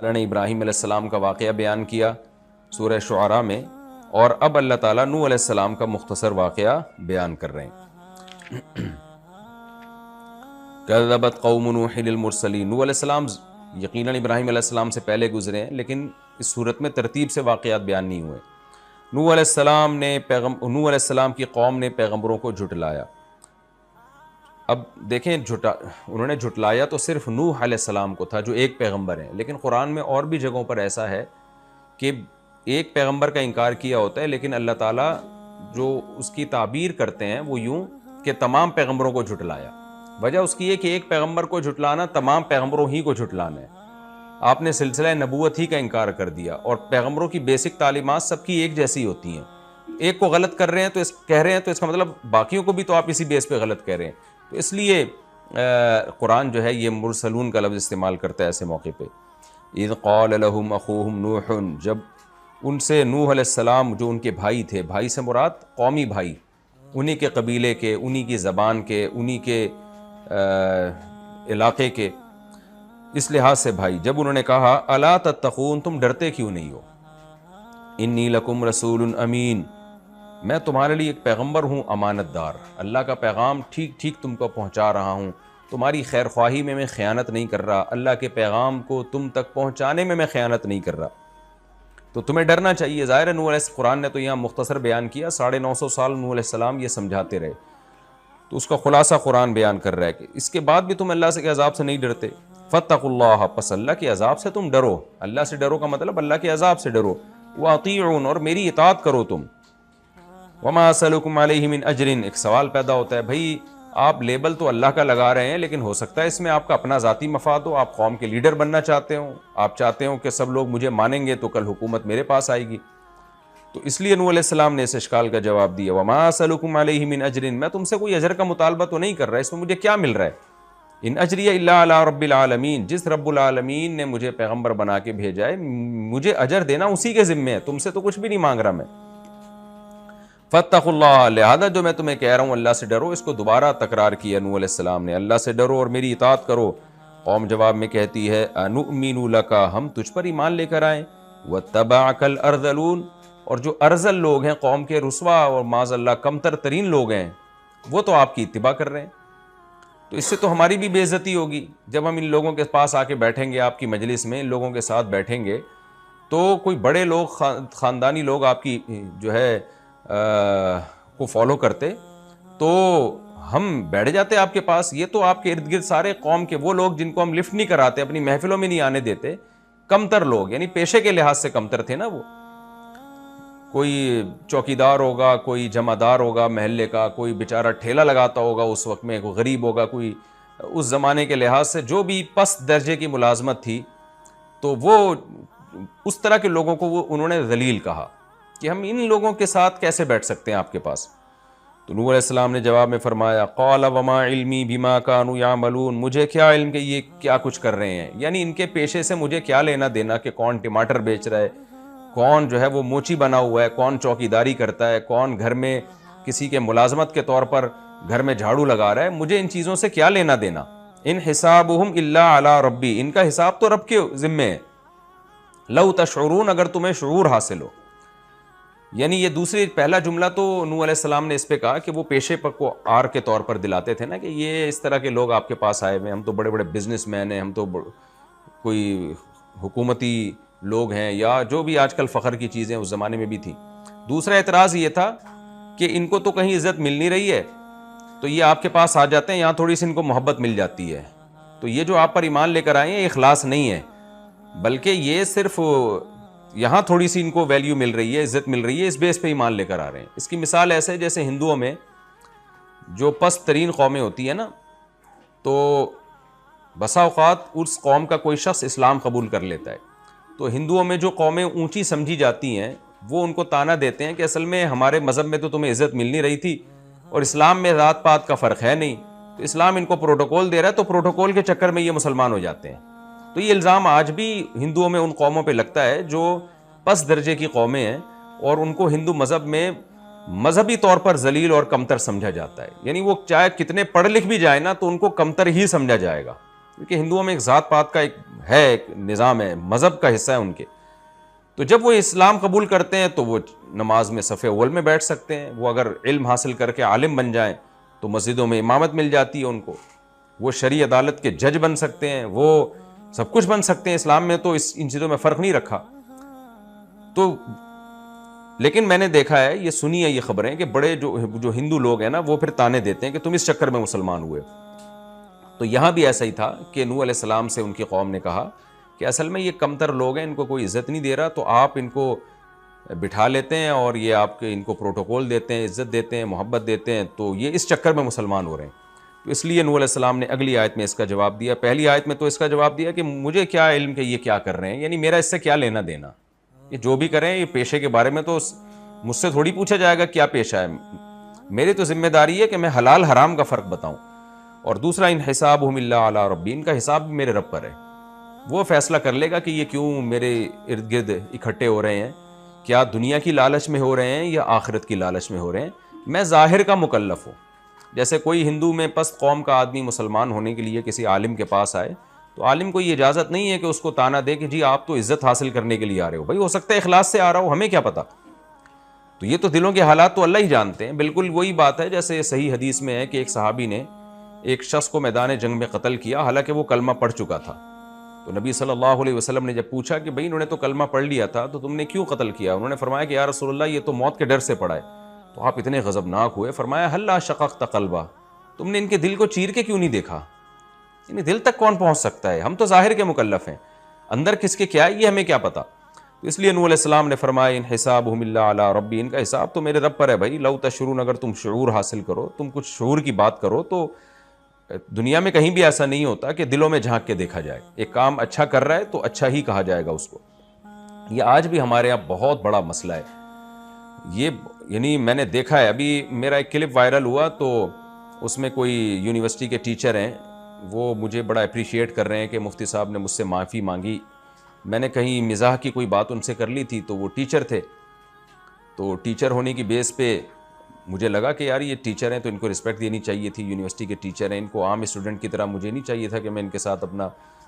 اللہ نے ابراہیم علیہ السلام کا واقعہ بیان کیا سورہ شعراء میں، اور اب اللہ تعالیٰ نوح علیہ السلام کا مختصر واقعہ بیان کر رہے ہیں۔ کذبت قوم نوح المرسلین، نوح علیہ السلام یقیناً ابراہیم علیہ السلام سے پہلے گزرے ہیں، لیکن اس صورت میں ترتیب سے واقعات بیان نہیں ہوئے۔ نوح علیہ السلام کی قوم نے پیغمبروں کو جھٹلایا۔ اب دیکھیں انہوں نے جھٹلایا تو صرف نوح علیہ السلام کو تھا جو ایک پیغمبر ہیں، لیکن قرآن میں اور بھی جگہوں پر ایسا ہے کہ ایک پیغمبر کا انکار کیا ہوتا ہے، لیکن اللہ تعالیٰ جو اس کی تعبیر کرتے ہیں وہ یوں کہ تمام پیغمبروں کو جھٹلایا۔ وجہ اس کی ہے کہ ایک پیغمبر کو جھٹلانا تمام پیغمبروں ہی کو جھٹلانا ہے۔ آپ نے سلسلہ نبوت ہی کا انکار کر دیا، اور پیغمبروں کی بیسک تعلیمات سب کی ایک جیسی ہوتی ہیں۔ ایک کو غلط کر رہے ہیں تو کہہ رہے ہیں تو اس کا مطلب باقیوں کو بھی تو آپ اسی بیس پہ غلط کہہ رہے ہیں، تو اس لیے قرآن جو ہے یہ مرسلون کا لفظ استعمال کرتا ہے ایسے موقع پہ۔ اذ قال لهم اخوهم نوح، جب ان سے نوح علیہ السلام جو ان کے بھائی تھے، بھائی سے مراد قومی بھائی، انہی کے قبیلے کے، انہی کی زبان کے، انہی کے علاقے کے، اس لحاظ سے بھائی، جب انہوں نے کہا الا تتقون، تم ڈرتے کیوں نہیں ہو، انی لکم رسول امین، میں تمہارے لیے ایک پیغمبر ہوں امانت دار، اللہ کا پیغام ٹھیک ٹھیک تم کو پہنچا رہا ہوں، تمہاری خیر خواہی میں خیانت نہیں کر رہا، اللہ کے پیغام کو تم تک پہنچانے میں خیانت نہیں کر رہا، تو تمہیں ڈرنا چاہیے۔ ظاہر ہے نوح علیہ قرآن نے تو یہاں مختصر بیان کیا، 950 سال نوح علیہ السلام یہ سمجھاتے رہے، تو اس کا خلاصہ قرآن بیان کر رہا ہے کہ اس کے بعد بھی تم اللہ کے عذاب سے نہیں ڈرتے۔ فاتقوا اللہ، پس اللہ کے عذاب سے تم ڈرو، اللہ سے ڈرو کا مطلب اللہ کے عذاب سے ڈرو، واطیعون، اور میری اطاعت کرو تم۔ وما اسألکم علیہ من اجر، ایک سوال پیدا ہوتا ہے، بھائی آپ لیبل تو اللہ کا لگا رہے ہیں، لیکن ہو سکتا ہے اس میں آپ کا اپنا ذاتی مفاد ہو، آپ قوم کے لیڈر بننا چاہتے ہو، آپ چاہتے ہو کہ سب لوگ مجھے مانیں گے تو کل حکومت میرے پاس آئے گی، تو اس لیے نوح علیہ السلام نے اس اشکال کا جواب دیا، وما اسألکم علیہ من اجر، میں تم سے کوئی اجر کا مطالبہ تو نہیں کر رہا، اس میں مجھے کیا مل رہا ہے، ان اجری الا علی رب العالمین، جس رب العالمین نے مجھے پیغمبر بنا کے بھیجا ہے مجھے اجر دینا اسی کے ذمے ہے، تم سے تو کچھ بھی نہیں مانگ رہا میں۔ فاتقوا اللہ، لہذا جو میں تمہیں کہہ رہا ہوں اللہ سے ڈرو، اس کو دوبارہ تکرار کیا نوح علیہ السلام نے، اللہ سے ڈرو اور میری اطاعت کرو۔ قوم جواب میں کہتی ہے انؤمن لک، ہم تجھ پر ایمان لے کر آئیں، واتبعک الارذلون، اور جو ارذل لوگ ہیں قوم کے رسوا اور معاذ اللہ کمتر ترین لوگ ہیں وہ تو آپ کی اتباع کر رہے ہیں، تو اس سے تو ہماری بھی بے عزتی ہوگی جب ہم ان لوگوں کے پاس آ کے بیٹھیں گے، آپ کی مجلس میں ان لوگوں کے ساتھ بیٹھیں گے تو کوئی بڑے لوگ خاندانی لوگ آپ کی جو ہے کو فالو کرتے تو ہم بیٹھ جاتے آپ کے پاس، یہ تو آپ کے ارد گرد سارے قوم کے وہ لوگ جن کو ہم لفٹ نہیں کراتے، اپنی محفلوں میں نہیں آنے دیتے، کمتر لوگ، یعنی پیشے کے لحاظ سے کمتر تھے نا وہ، کوئی چوکیدار ہوگا، کوئی جمعدار ہوگا محلے کا، کوئی بیچارہ ٹھیلا لگاتا ہوگا اس وقت میں، کوئی غریب ہوگا، کوئی اس زمانے کے لحاظ سے جو بھی پست درجے کی ملازمت تھی، تو وہ اس طرح کے لوگوں کو وہ انہوں نے ذلیل کہا کہ ہم ان لوگوں کے ساتھ کیسے بیٹھ سکتے ہیں آپ کے پاس۔ تو نوح علیہ السلام نے جواب میں فرمایا قال وما علمی بما كانوا يعملون، مجھے کیا علم کہ یہ کیا کچھ کر رہے ہیں، یعنی ان کے پیشے سے مجھے کیا لینا دینا کہ کون ٹماٹر بیچ رہا ہے، کون جو ہے وہ موچی بنا ہوا ہے، کون چوکیداری کرتا ہے، کون گھر میں کسی کے ملازمت کے طور پر گھر میں جھاڑو لگا رہا ہے، مجھے ان چیزوں سے کیا لینا دینا، ان حسابهم الا علی ربی، ان کا حساب تو رب کے ذمے ہے، لو تشعرون، اگر تمہیں شعور حاصل ہو، یعنی یہ دوسری پہلا جملہ تو نوح علیہ السلام نے اس پہ کہا کہ وہ پیشے پر کو آر کے طور پر دلاتے تھے نا کہ یہ اس طرح کے لوگ آپ کے پاس آئے ہوئے، ہم تو بڑے بڑے بزنس مین ہیں، ہم تو کوئی حکومتی لوگ ہیں، یا جو بھی آج کل فخر کی چیزیں اس زمانے میں بھی تھیں۔ دوسرا اعتراض یہ تھا کہ ان کو تو کہیں عزت مل نہیں رہی ہے تو یہ آپ کے پاس آ جاتے ہیں، یہاں تھوڑی سی ان کو محبت مل جاتی ہے، تو یہ جو آپ پر ایمان لے کر آئے ہیں یہ اخلاص نہیں ہے، بلکہ یہ صرف یہاں تھوڑی سی ان کو ویلیو مل رہی ہے، عزت مل رہی ہے، اس بیس پہ ایمان لے کر آ رہے ہیں۔ اس کی مثال ایسے جیسے ہندوؤں میں جو پست ترین قومیں ہوتی ہیں نا، تو بسا اوقات اس قوم کا کوئی شخص اسلام قبول کر لیتا ہے، تو ہندوؤں میں جو قومیں اونچی سمجھی جاتی ہیں وہ ان کو تانا دیتے ہیں کہ اصل میں ہمارے مذہب میں تو تمہیں عزت مل نہیں رہی تھی، اور اسلام میں ذات پات کا فرق ہے نہیں، تو اسلام ان کو پروٹوکول دے رہا ہے، تو پروٹوکول کے چکر میں یہ مسلمان ہو جاتے ہیں۔ تو یہ الزام آج بھی ہندوؤں میں ان قوموں پہ لگتا ہے جو پس درجے کی قومیں ہیں، اور ان کو ہندو مذہب میں مذہبی طور پر ذلیل اور کمتر سمجھا جاتا ہے، یعنی وہ چاہے کتنے پڑھ لکھ بھی جائے نا تو ان کو کمتر ہی سمجھا جائے گا، کیونکہ ہندوؤں میں ایک ذات پات کا ایک نظام ہے، مذہب کا حصہ ہے ان کے. تو جب وہ اسلام قبول کرتے ہیں تو وہ نماز میں صف اول میں بیٹھ سکتے ہیں. وہ اگر علم حاصل کر کے عالم بن جائیں تو مسجدوں میں امامت مل جاتی ہے ان کو. وہ شرعی عدالت کے جج بن سکتے ہیں، وہ سب کچھ بن سکتے ہیں. اسلام میں تو ان چیزوں میں فرق نہیں رکھا. تو لیکن میں نے دیکھا ہے، یہ سنی ہے یہ خبریں، کہ بڑے جو ہندو لوگ ہیں نا، وہ پھر تانے دیتے ہیں کہ تم اس چکر میں مسلمان ہوئے. تو یہاں بھی ایسا ہی تھا کہ نوح علیہ السلام سے ان کی قوم نے کہا کہ اصل میں یہ کمتر لوگ ہیں، ان کو کوئی عزت نہیں دے رہا، تو آپ ان کو بٹھا لیتے ہیں اور یہ آپ کے ان کو پروٹوکول دیتے ہیں، عزت دیتے ہیں، محبت دیتے ہیں، تو یہ اس چکر میں مسلمان ہو رہے ہیں. تو اس لیے نوح علیہ السلام نے اگلی آیت میں اس کا جواب دیا. پہلی آیت میں تو اس کا جواب دیا کہ مجھے کیا علم کہ یہ کیا کر رہے ہیں، یعنی میرا اس سے کیا لینا دینا، یہ جو بھی کریں یہ پیشے کے بارے میں تو مجھ سے تھوڑی پوچھا جائے گا کیا پیشہ ہے. میری تو ذمہ داری ہے کہ میں حلال حرام کا فرق بتاؤں. اور دوسرا، ان حسابہم الا علی ربی، ان کا حساب بھی میرے رب پر ہے. وہ فیصلہ کر لے گا کہ یہ کیوں میرے ارد گرد اکٹھے ہو رہے ہیں، کیا دنیا کی لالچ میں ہو رہے ہیں یا آخرت کی لالچ میں ہو رہے ہیں. میں ظاہر کا مکلف ہوں. جیسے کوئی ہندو میں پست قوم کا آدمی مسلمان ہونے کے لیے کسی عالم کے پاس آئے تو عالم کو یہ اجازت نہیں ہے کہ اس کو تانا دے کہ جی آپ تو عزت حاصل کرنے کے لیے آ رہے ہو. بھائی ہو سکتا ہے اخلاص سے آ رہا ہو، ہمیں کیا پتا. تو یہ تو دلوں کے حالات تو اللہ ہی جانتے ہیں. بالکل وہی بات ہے جیسے صحیح حدیث میں ہے کہ ایک صحابی نے ایک شخص کو میدان جنگ میں قتل کیا، حالانکہ وہ کلمہ پڑھ چکا تھا. تو نبی صلی اللہ علیہ وسلم نے جب پوچھا کہ بھئی انہوں نے تو کلمہ پڑھ لیا تھا تو تم نے کیوں قتل کیا، انہوں نے فرمایا کہ یا رسول اللہ یہ تو موت کے ڈر سے پڑا ہے. تو آپ اتنے غضبناک ہوئے، فرمایا ہلا شققت قلبہ، تم نے ان کے دل کو چیر کے کیوں نہیں دیکھا. یعنی دل تک کون پہنچ سکتا ہے، ہم تو ظاہر کے مکلف ہیں، اندر کس کے کیا ہے یہ ہمیں کیا پتا. تو اس لیے نوح علیہ السلام نے فرمایا ان حسابہم الا علی ربی، ان کا حساب تو میرے رب پر ہے. بھائی لو تشعرون، اگر تم شعور حاصل کرو، تم کچھ شعور کی بات کرو، تو دنیا میں کہیں بھی ایسا نہیں ہوتا کہ دلوں میں جھانک کے دیکھا جائے. ایک کام اچھا کر رہا ہے تو اچھا ہی کہا جائے گا اس کو. یہ آج بھی ہمارے یہاں بہت بڑا مسئلہ ہے. یہ یعنی میں نے دیکھا ہے، ابھی میرا ایک کلپ وائرل ہوا تو اس میں کوئی یونیورسٹی کے ٹیچر ہیں، وہ مجھے بڑا اپریشیٹ کر رہے ہیں کہ مفتی صاحب نے مجھ سے معافی مانگی. میں نے کہیں مزاح کی کوئی بات ان سے کر لی تھی، تو وہ ٹیچر تھے، تو ٹیچر ہونے کی بیس پہ مجھے لگا کہ یار یہ ٹیچر ہیں تو ان کو رسپیکٹ دینی چاہیے تھی، یونیورسٹی کے ٹیچر ہیں، ان کو عام اسٹوڈنٹ کی طرح مجھے نہیں چاہیے تھا کہ میں ان کے ساتھ اپنا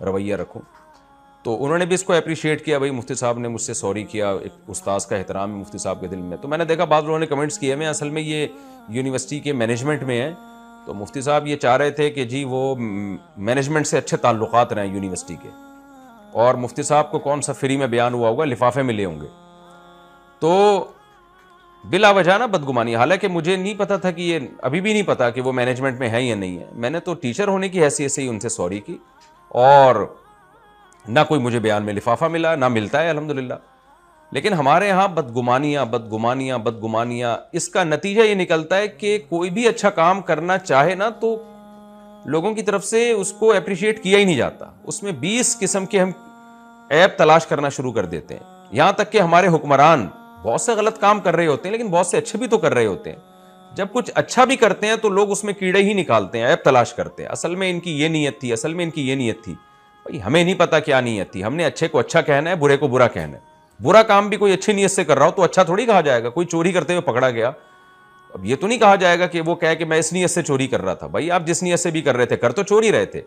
رویہ رکھوں. تو انہوں نے بھی اس کو اپریشیٹ کیا، بھائی مفتی صاحب نے مجھ سے سوری کیا، ایک استاذ کا احترام ہے مفتی صاحب کے دل میں. تو میں نے دیکھا بعض لوگوں نے کمنٹس کیے، میں اصل میں یہ یونیورسٹی کے مینجمنٹ میں ہے، تو مفتی صاحب یہ چاہ رہے تھے کہ جی وہ مینجمنٹ سے اچھے تعلقات رہیں یونیورسٹی کے، اور مفتی صاحب کو کون سا فری میں بیان ہوا ہوگا، لفافے ملے ہوں گے. تو بلا وجہ نا بدگمانی، حالانکہ مجھے نہیں پتا تھا کہ یہ ابھی بھی نہیں پتا کہ وہ مینجمنٹ میں ہے یا نہیں ہے. میں نے تو ٹیچر ہونے کی حیثیت سے ہی ان سے سوری کی، اور نہ کوئی مجھے بیان میں لفافہ ملا، نہ ملتا ہے الحمدللہ. لیکن ہمارے یہاں بدگمانیاں بدگمانیاں بدگمانیاں، اس کا نتیجہ یہ نکلتا ہے کہ کوئی بھی اچھا کام کرنا چاہے نا تو لوگوں کی طرف سے اس کو اپریشیٹ کیا ہی نہیں جاتا. اس میں 20 قسم کے ہم عیب تلاش کرنا شروع کر دیتے ہیں. یہاں تک کہ ہمارے حکمران بہت سے غلط کام کر رہے ہوتے ہیں لیکن بہت سے اچھے بھی تو کر رہے ہوتے ہیں. جب کچھ اچھا بھی کرتے ہیں تو لوگ اس میں کیڑے ہی نکالتے ہیں، عیب تلاش کرتے ہیں. اصل میں ان کی یہ نیت تھی، اصل میں ان کی یہ نیت تھی. بھائی ہمیں نہیں پتا کیا نیت تھی، ہم نے اچھے کو اچھا کہنا ہے، برے کو برا کہنا ہے. برا کام بھی کوئی اچھی نیت سے کر رہا ہو تو اچھا تھوڑی کہا جائے گا. کوئی چوری کرتے ہوئے پکڑا گیا، اب یہ تو نہیں کہا جائے گا کہ وہ کہے کہ میں اس نیت سے چوری کر رہا تھا. بھائی آپ جس نیت سے بھی کر رہے تھے، کر تو چوری رہے تھے.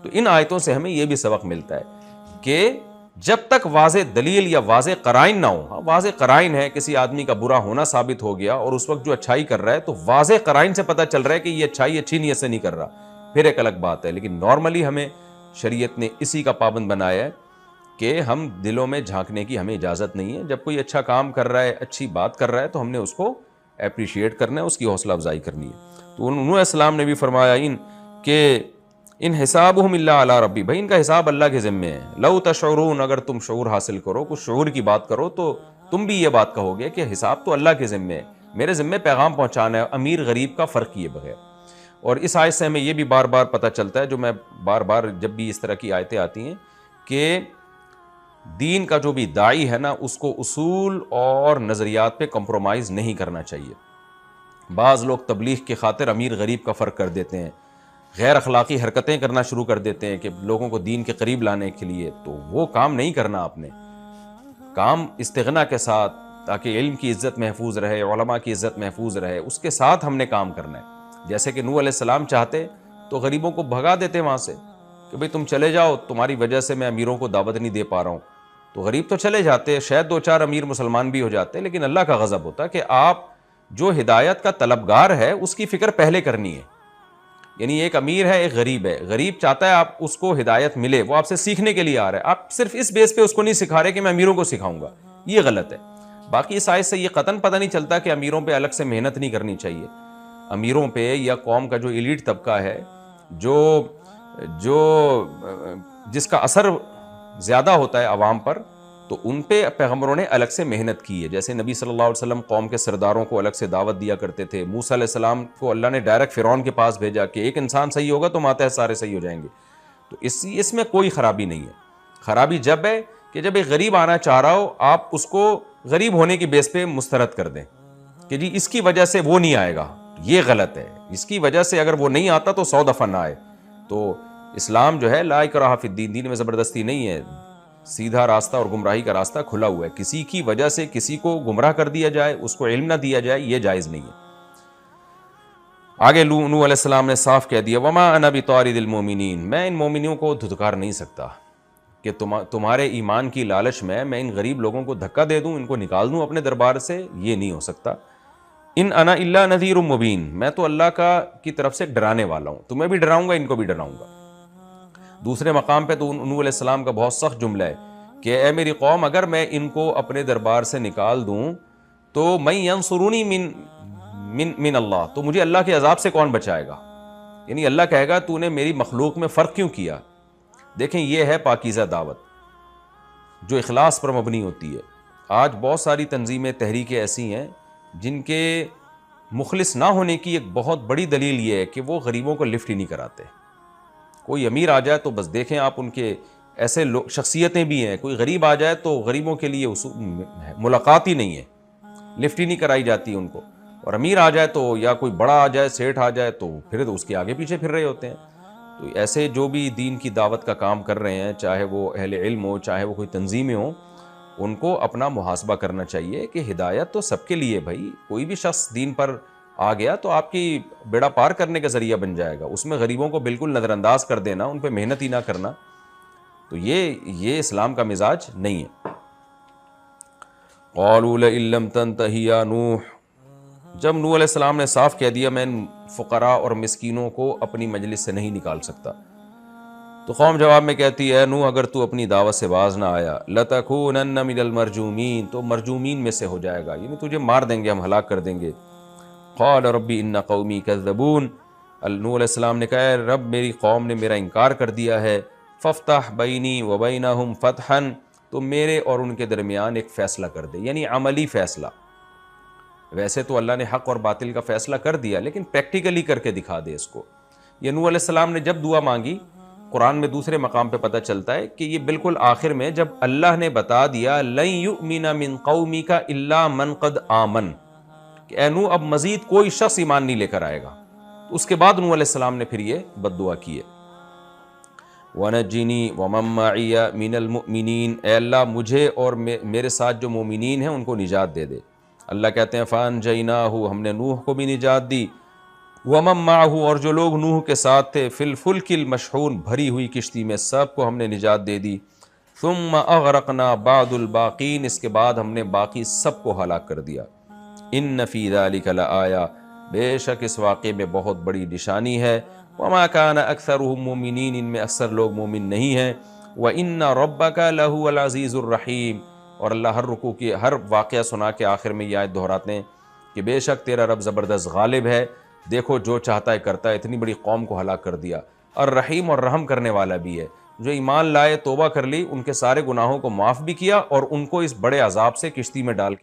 تو ان آیتوں سے ہمیں یہ بھی سبق ملتا ہے کہ جب تک واضح دلیل یا واضح قرائن نہ ہو، واضح قرائن ہے کسی آدمی کا برا ہونا ثابت ہو گیا اور اس وقت جو اچھائی کر رہا ہے تو واضح قرائن سے پتہ چل رہا ہے کہ یہ اچھائی اچھی نیت سے نہیں کر رہا، پھر ایک الگ بات ہے. لیکن نارملی ہمیں شریعت نے اسی کا پابند بنایا ہے کہ ہم دلوں میں جھانکنے کی ہمیں اجازت نہیں ہے. جب کوئی اچھا کام کر رہا ہے، اچھی بات کر رہا ہے تو ہم نے اس کو اپریشیٹ کرنا ہے، اس کی حوصلہ افزائی کرنی ہے. تو انہوں نے السلام نے بھی فرمایا ان حسابہم الا علی ربی، بھائی ان کا حساب اللہ کے ذمے ہے. لو تشعرون، اگر تم شعور حاصل کرو، کچھ شعور کی بات کرو تو تم بھی یہ بات کہو گے کہ حساب تو اللہ کے ذمے ہے، میرے ذمے پیغام پہنچانا ہے، امیر غریب کا فرق کیے بغیر. اور اس آیت سے ہمیں یہ بھی بار بار پتہ چلتا ہے، جو میں بار بار جب بھی اس طرح کی آیتیں آتی ہیں، کہ دین کا جو بھی داعی ہے نا اس کو اصول اور نظریات پہ کمپرومائز نہیں کرنا چاہیے. بعض لوگ تبلیغ کی خاطر امیر غریب کا فرق کر دیتے ہیں، غیر اخلاقی حرکتیں کرنا شروع کر دیتے ہیں کہ لوگوں کو دین کے قریب لانے کے لیے. تو وہ کام نہیں کرنا آپ نے. کام استغنا کے ساتھ، تاکہ علم کی عزت محفوظ رہے، علماء کی عزت محفوظ رہے، اس کے ساتھ ہم نے کام کرنا ہے. جیسے کہ نوح علیہ السلام چاہتے تو غریبوں کو بھگا دیتے وہاں سے کہ بھئی تم چلے جاؤ، تمہاری وجہ سے میں امیروں کو دعوت نہیں دے پا رہا ہوں، تو غریب تو چلے جاتے، شاید 2-4 امیر مسلمان بھی ہو جاتے، لیکن اللہ کا غضب ہوتا کہ آپ جو ہدایت کا طلبگار ہے اس کی فکر پہلے کرنی ہے. یعنی ایک امیر ہے، ایک غریب ہے، غریب چاہتا ہے آپ اس کو ہدایت ملے، وہ آپ سے سیکھنے کے لیے آ رہا ہے، آپ صرف اس بیس پہ اس کو نہیں سکھا رہے کہ میں امیروں کو سکھاؤں گا، یہ غلط ہے. باقی اس آیت سے یہ قطعاً پتہ نہیں چلتا کہ امیروں پہ الگ سے محنت نہیں کرنی چاہیے. امیروں پہ یا قوم کا جو ایلیٹ طبقہ ہے، جو جس کا اثر زیادہ ہوتا ہے عوام پر، تو ان پہ پیغمبروں نے الگ سے محنت کی ہے. جیسے نبی صلی اللہ علیہ وسلم قوم کے سرداروں کو الگ سے دعوت دیا کرتے تھے. موسیٰ علیہ السلام کو اللہ نے ڈائریکٹ فرعون کے پاس بھیجا کہ ایک انسان صحیح ہوگا تو ماتحت سارے صحیح ہو جائیں گے. تو اس میں کوئی خرابی نہیں ہے. خرابی جب ہے کہ جب ایک غریب آنا چاہ رہا ہو، آپ اس کو غریب ہونے کی بیس پہ مسترد کر دیں کہ جی اس کی وجہ سے وہ نہیں آئے گا، یہ غلط ہے. اس کی وجہ سے اگر وہ نہیں آتا تو 100 دفعہ نہ آئے. تو اسلام جو ہے لا اکراہ فی الدین، دین میں زبردستی نہیں ہے، سیدھا راستہ اور گمراہی کا راستہ کھلا ہوا ہے. کسی کی وجہ سے کسی کو گمراہ کر دیا جائے، اس کو علم نہ دیا جائے، یہ جائز نہیں ہے. آگے نوح علیہ السلام نے صاف کہہ دیا وما انا بطارد المومنین، میں ان مومنوں کو دھتکار نہیں سکتا کہ تمہارے ایمان کی لالچ میں ان غریب لوگوں کو دھکا دے دوں، ان کو نکال دوں اپنے دربار سے، یہ نہیں ہو سکتا. ان انا الا نذیر مبین، میں تو اللہ کی طرف سے ڈرانے والا ہوں، تمہیں بھی ڈراؤں گا، ان کو بھی ڈراؤں گا. دوسرے مقام پہ تو نوح علیہ السلام کا بہت سخت جملہ ہے کہ اے میری قوم، اگر میں ان کو اپنے دربار سے نکال دوں تو من ینصرونی من اللہ، تو مجھے اللہ کے عذاب سے کون بچائے گا. یعنی اللہ کہے گا تو نے میری مخلوق میں فرق کیوں کیا. دیکھیں یہ ہے پاکیزہ دعوت جو اخلاص پر مبنی ہوتی ہے. آج بہت ساری تنظیمیں، تحریکیں ایسی ہیں جن کے مخلص نہ ہونے کی ایک بہت بڑی دلیل یہ ہے کہ وہ غریبوں کو لفٹ ہی نہیں کراتے. کوئی امیر آ جائے تو بس دیکھیں آپ، ان کے ایسے شخصیتیں بھی ہیں، کوئی غریب آ جائے تو غریبوں کے لیے ملاقات ہی نہیں ہے، لفٹ ہی نہیں کرائی جاتی ان کو. اور امیر آ جائے تو یا کوئی بڑا آ جائے، سیٹھ آ جائے تو پھر اس کے آگے پیچھے پھر رہے ہوتے ہیں. تو ایسے جو بھی دین کی دعوت کا کام کر رہے ہیں، چاہے وہ اہل علم ہو، چاہے وہ کوئی تنظیمیں ہوں، ان کو اپنا محاسبہ کرنا چاہیے کہ ہدایت تو سب کے لیے. بھائی کوئی بھی شخص دین پر آ گیا تو آپ کی بیڑا پار کرنے کا ذریعہ بن جائے گا، اس میں غریبوں کو بالکل نظر انداز کر دینا، ان پہ محنت ہی نہ کرنا، تو یہ اسلام کا مزاج نہیں ہے. قالوا لئن لم تنتہ یا نوح، جب نوح علیہ السلام نے صاف کہہ دیا میں ان فقراء اور مسکینوں کو اپنی مجلس سے نہیں نکال سکتا، تو قوم جواب میں کہتی ہے نوح اگر تو اپنی دعوت سے باز نہ آیا لتکونن من المرجومین، تو مرجومین میں سے ہو جائے گا، یعنی تجھے مار دیں گے، ہم ہلاک کر دیں گے. قال ربی ان قومی کذبون، نوح علیہ السلام نے کہا رب میری قوم نے میرا انکار کر دیا ہے. فافتح بینی وبینہم فتحا، تو میرے اور ان کے درمیان ایک فیصلہ کر دے، یعنی عملی فیصلہ. ویسے تو اللہ نے حق اور باطل کا فیصلہ کر دیا، لیکن پریکٹیکلی کر کے دکھا دے اس کو. یہ نوح علیہ السلام نے جب دعا مانگی، قرآن میں دوسرے مقام پہ پتہ چلتا ہے کہ یہ بالکل آخر میں جب اللہ نے بتا دیا لن یؤمن من قومک الا من قد آمن، کہ اے نوح اب مزید کوئی شخص ایمان نہیں لے کر آئے گا، اس کے بعد نوح علیہ السلام نے پھر یہ بد دعا کی ہے. وَنَجِّنِي وَمَن مَّعِيَ مِنَ الْمُؤْمِنِينَ، اے اللہ مجھے اور میرے ساتھ جو مومنین ہیں ان کو نجات دے دے. اللہ کہتے ہیں فَأَنجَيْنَاهُ، ہم نے نوح کو بھی نجات دی، وَمَن مَّعَهُ، اور جو لوگ نوح کے ساتھ تھے، فِي الْفُلْكِ الْمَشْحُونِ، بھری ہوئی کشتی میں، سب کو ہم نے نجات دے دی. ثُمَّ أَغْرَقْنَا بَعْدُ الْبَاقِينَ، اس کے بعد ہم نے باقی سب کو ہلاک کر دیا. ان فی ذلک لآیہ، بے شک اس واقعے میں بہت بڑی نشانی ہے. وما کان اکثرهم مومنین، ان میں اکثر لوگ مومن نہیں ہیں. وان ربک لہو العزیز الرحیم، اور اللہ ہر رکوع کی ہر واقعہ سنا کے آخر میں یہ آیت دہراتے ہیں کہ بے شک تیرا رب زبردست غالب ہے، دیکھو جو چاہتا ہے کرتا ہے. اتنی بڑی قوم کو ہلاک کر دیا. الرحیم، اور رحم کرنے والا بھی ہے. جو ایمان لائے، توبہ کر لی، ان کے سارے گناہوں کو معاف بھی کیا اور ان کو اس بڑے عذاب سے کشتی میں ڈال کے